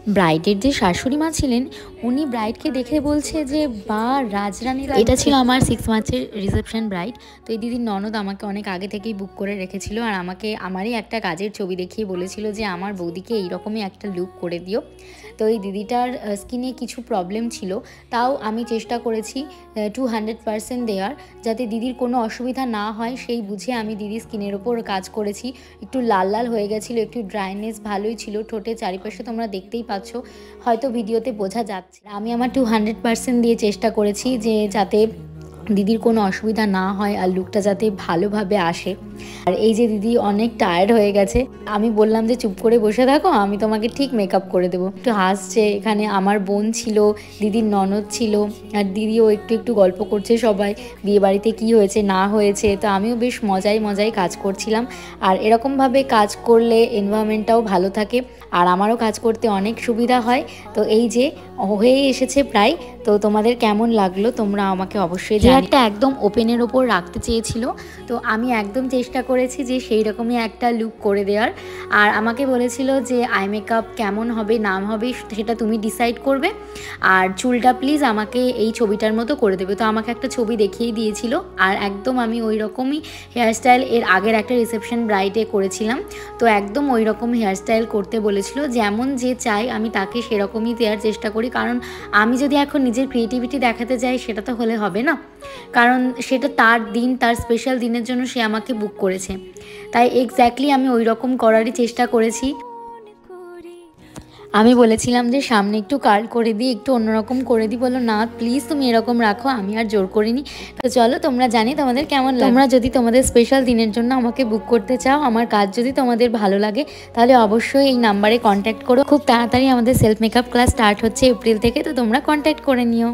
ব্রাইডের যে শাশুড়ি মা ছিলেন উনি ব্রাইডকে দেখে বলছে যে বা রাজরানী। এটা ছিল আমার 6 মার্চের রিসেপশন ব্রাইড। তো এই দিদির ননদ আমাকে অনেক আগে থেকেই বুক করে রেখেছিল আর আমাকে আমারই একটা কাজের ছবি দেখিয়ে বলেছিল যে আমার বৌদিকে এইরকমই একটা লুক করে দিও। তো এই দিদিটার স্কিনে কিছু প্রবলেম ছিল, তাও আমি চেষ্টা করেছি 200% দেওয়ার, যাতে দিদির কোনো অসুবিধা না হয় সেই বুঝে আমি দিদির স্কিনের ওপর কাজ করেছি। একটু লাল লাল হয়ে গেছিলো, একটু ড্রাইনেস ভালোই ছিল ঠোঁটের চারিপাশে, তোমরা দেখতেই পাচ্ছ, হয়তো ভিডিওতে বোঝা যাচ্ছে। আমি আমার 200% দিয়ে চেষ্টা করেছি যে যাতে দিদির কোনো অসুবিধা না হয় আর লুকটা যাতে ভালোভাবে আসে। আর এই যে দিদি অনেক টায়ার্ড হয়ে গেছে, আমি বললাম যে চুপ করে বসে থাকো, আমি তোমাকে ঠিক মেকআপ করে দেবো। একটু হাসছে। এখানে আমার বোন ছিল, দিদির ননদ ছিল, আর দিদিও একটু একটু গল্প করছে সবাই বিয়েবাড়িতে কি হয়েছে না হয়েছে। তো আমিও বেশ মজায় মজায় কাজ করছিলাম। আর এরকমভাবে কাজ করলে এনভায়রনমেন্টটাও ভালো থাকে আর আমারও কাজ করতে অনেক সুবিধা হয়। তো এই যে হয়ে এসেছে প্রায়। তো তোমাদের কেমন লাগলো তোমরা আমাকে অবশ্যই জানাও। একটা একদম ওপেনের ওপর রাখতে চেয়েছিল, তো আমি একদম চেষ্টা করেছি যে সেই রকমই একটা লুক করে দেওয়ার। আর আমাকে বলেছিল যে আই মেকআপ কেমন হবে নাম হবে সেটা তুমি ডিসাইড করবে, আর চুলটা প্লিজ আমাকে এই ছবিটার মতো করে দেবে। তো আমাকে একটা ছবি দেখিয়ে দিয়েছিল আর একদম আমি ওই রকমই হেয়ারস্টাইল এর আগের একটা রিসেপশন ব্রাইডে করেছিলাম। তো একদম ওই রকম হেয়ারস্টাইল করতে বলেছিল, যেমন যে চাই আমি তাকে সেরকমই দেওয়ার চেষ্টা করি। কারণ আমি যদি এখন নিজের ক্রিয়েটিভিটি দেখাতে যাই সেটা তো হলে হবে না, কারণ সেটা তার দিন, তার স্পেশাল দিনের জন্য সে আমাকে বুক করেছে। তাই এক্স্যাক্টলি আমি ওই রকম করারই চেষ্টা করেছি। আমি বলেছিলাম যে সামনে একটু কার্ল করে দিই, একটু অন্যরকম করে দিই। বলো না প্লিজ তুমি এরকম রাখো, আমি আর জোর করিনি। তো চলো তোমরা জানি তোমাদের কেমন লাগে। তোমরা যদি তোমাদের স্পেশাল দিনের জন্য আমাকে বুক করতে চাও, আমার কাজ যদি তোমাদের ভালো লাগে, তাহলে অবশ্যই এই নাম্বারে কন্ট্যাক্ট করো। খুব তাড়াতাড়ি আমাদের সেলফ মেকআপ ক্লাস স্টার্ট হচ্ছে এপ্রিল থেকে, তো তোমরা কন্ট্যাক্ট করে নিও।